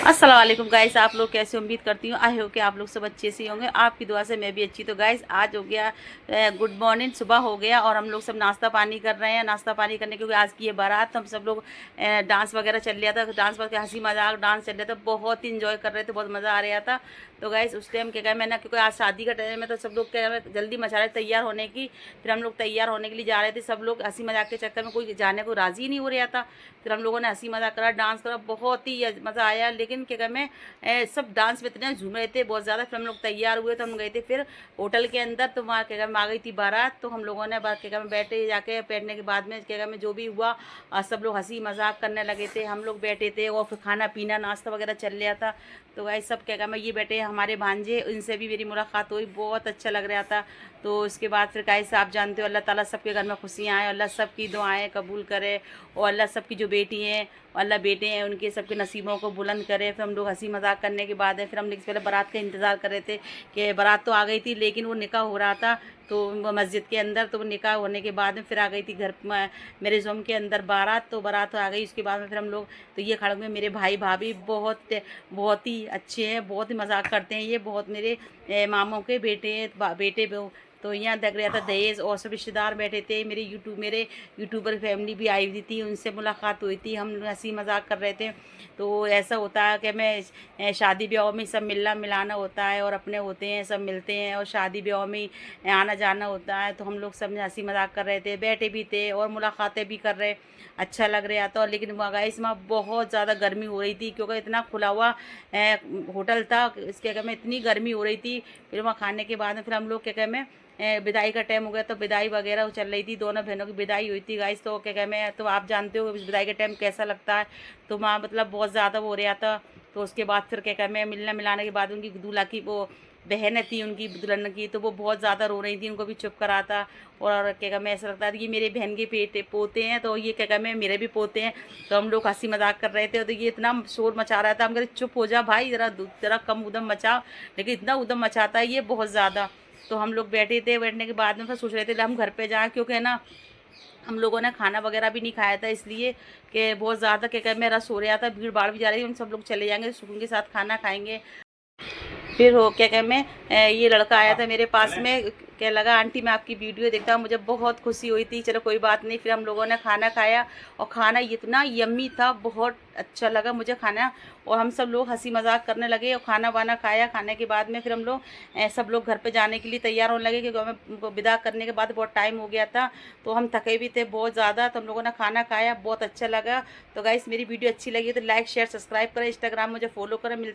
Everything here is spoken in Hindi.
अस्सलाम वालेकुम गाइस, आप लोग कैसे? उम्मीद करती हूँ आई हो कि आप लोग सब अच्छे से होंगे। आपकी दुआ से मैं भी अच्छी। तो गाइस आज हो गया गुड मॉर्निंग, सुबह हो गया और हम लोग सब नाश्ता पानी कर रहे हैं। नाश्ता पानी करने क्योंकि आज की ये बारात, तो हम सब लोग डांस वगैरह चल रहा था, डांस वगैरह हंसी मजाक डांस चल रहा था, बहुत ही इंजॉय कर रहे थे, बहुत मज़ा आ रहा था। तो गाइस उस टाइम क्या कहा मैं ना, क्योंकि आज शादी का टाइम है तो सब लोग क्या जल्दी मचा रहे तैयार होने की। फिर हम लोग तैयार होने के लिए जा रहे थे, सब लोग हंसी मजाक के चक्कर में कोई जाने को राज़ी नहीं हो रहा था। फिर हम लोगों ने हंसी मजाक करा, डांस करा, बहुत ही मज़ा आया। लेकिन क्या कहा मैं सब डांस में इतने झूम रहे थे बहुत ज़्यादा। फिर हम लोग तैयार हुए तो हम गए थे फिर होटल के अंदर। तो वहाँ क्या आ गई थी बारात। तो हम लोगों ने बात क्या बैठे जाके बैठने के बाद में क्या में जो भी हुआ सब लोग हंसी मजाक करने लगे थे, हम लोग बैठे थे और फिर खाना पीना नाश्ता वगैरह चल रहा था। तो भाई सब क्या मैं ये बैठे हमारे भांजे, इनसे भी मेरी मुलाकात हुई, बहुत अच्छा लग रहा था। तो उसके बाद फिर गाइस आप जानते हो अल्लाह ताला सबके घर में खुशियाँ आए, अल्लाह सबकी दुआएं कबूल करे और अल्लाह सबकी जो बेटी हैं अल्लाह बेटे हैं उनके सबके नसीबों को बुलंद करे। फिर हम लोग हंसी मजाक करने के बाद है फिर हम पहले बारात का इंतज़ार कर रहे थे कि बारात तो आ गई थी, लेकिन वो निकाह हो रहा था तो मस्जिद के अंदर। तो वो निकाह होने के बाद में फिर आ गई थी घर मेरे जोम के अंदर बारात। तो बारात आ गई, उसके बाद में फिर हम लोग तो ये खड़े हुए मेरे भाई भाभी बहुत ही अच्छे हैं, बहुत ही मजाक करते हैं। ये बहुत मेरे मामों के बेटे हैं, बेटे तो यहाँ देख रहा था दहेज और सब रिश्तेदार बैठे थे। मेरे यूट्यूबर फैमिली भी आई हुई थी, उनसे मुलाकात हुई थी, हम हंसी मजाक कर रहे थे। तो ऐसा होता है कि मैं शादी ब्याह में सब मिलना मिलाना होता है और अपने होते हैं सब मिलते हैं, और शादी ब्याह में आना जाना होता है। तो हम लोग सब हंसी मजाक कर रहे थे, बैठे भी थे और मुलाकातें भी कर रहे, अच्छा लग रहा था। लेकिन गाइस वहाँ बहुत ज़्यादा गर्मी हो रही थी क्योंकि इतना खुला हुआ होटल था, इसके क्या में इतनी गर्मी हो रही थी। फिर वहाँ खाने के बाद में फिर हम लोग क्या कह में विदाई का टाइम हो गया, तो विदाई वगैरह चल रही थी, दोनों बहनों की विदाई हुई थी गाइस। तो क्या कह मैं तो आप जानते हो विदाई का टाइम कैसा लगता है। तो वहाँ मतलब बहुत ज़्यादा वो हो रहा था। तो उसके बाद फिर क्या कह मैं मिलना मिलाने के बाद उनकी दूल्हा की वो बहन थी उनकी दुल्हन की, तो वो बहुत ज़्यादा रो रही थी, उनको भी चुप करा था। और क्या कह मैं ऐसा लगता था ये मेरे बहन के पेटे पोते हैं, तो ये क्या कह मैं मेरे भी पोते हैं। तो हम लोग हंसी मजाक कर रहे थे, तो ये इतना शोर मचा रहा था, हम कहते चुप हो जा भाई, ज़रा कम उदम मचा। लेकिन इतना उदम मचाता है ये बहुत ज़्यादा। तो हम लोग बैठे थे, बैठने के बाद में फिर सोच रहे थे हम घर पे जाएँ, क्योंकि ना हम लोगों ने खाना वगैरह भी नहीं खाया था, इसलिए कि बहुत ज़्यादा क्या कह मैं रस हो रहा था, भीड़ भाड़ भी जा रही थी। हम सब लोग चले जाएंगे, सुकून के साथ खाना खाएंगे। फिर हो क्या कह मैं ये लड़का आया था मेरे पास में, क्या लगा आंटी मैं आपकी वीडियो देखता हूँ, मुझे बहुत खुशी हुई थी। चलो कोई बात नहीं। फिर हम लोगों ने खाना खाया और खाना इतना यम्मी था, बहुत अच्छा लगा मुझे खाना। और हम सब लोग हंसी मजाक करने लगे और खाना वाना खाया। खाने के बाद में फिर हम लोग सब लोग घर पे जाने के लिए तैयार होने लगे, क्योंकि हमें उनको विदा करने के बाद बहुत टाइम हो गया था। तो हम थके भी थे बहुत ज़्यादा। तो हम लोगों ने खाना खाया, बहुत अच्छा लगा। तो गाइस मेरी वीडियो अच्छी लगी तो लाइक शेयर सब्सक्राइब करें, इंस्टाग्राम मुझे फॉलो करें। मिलती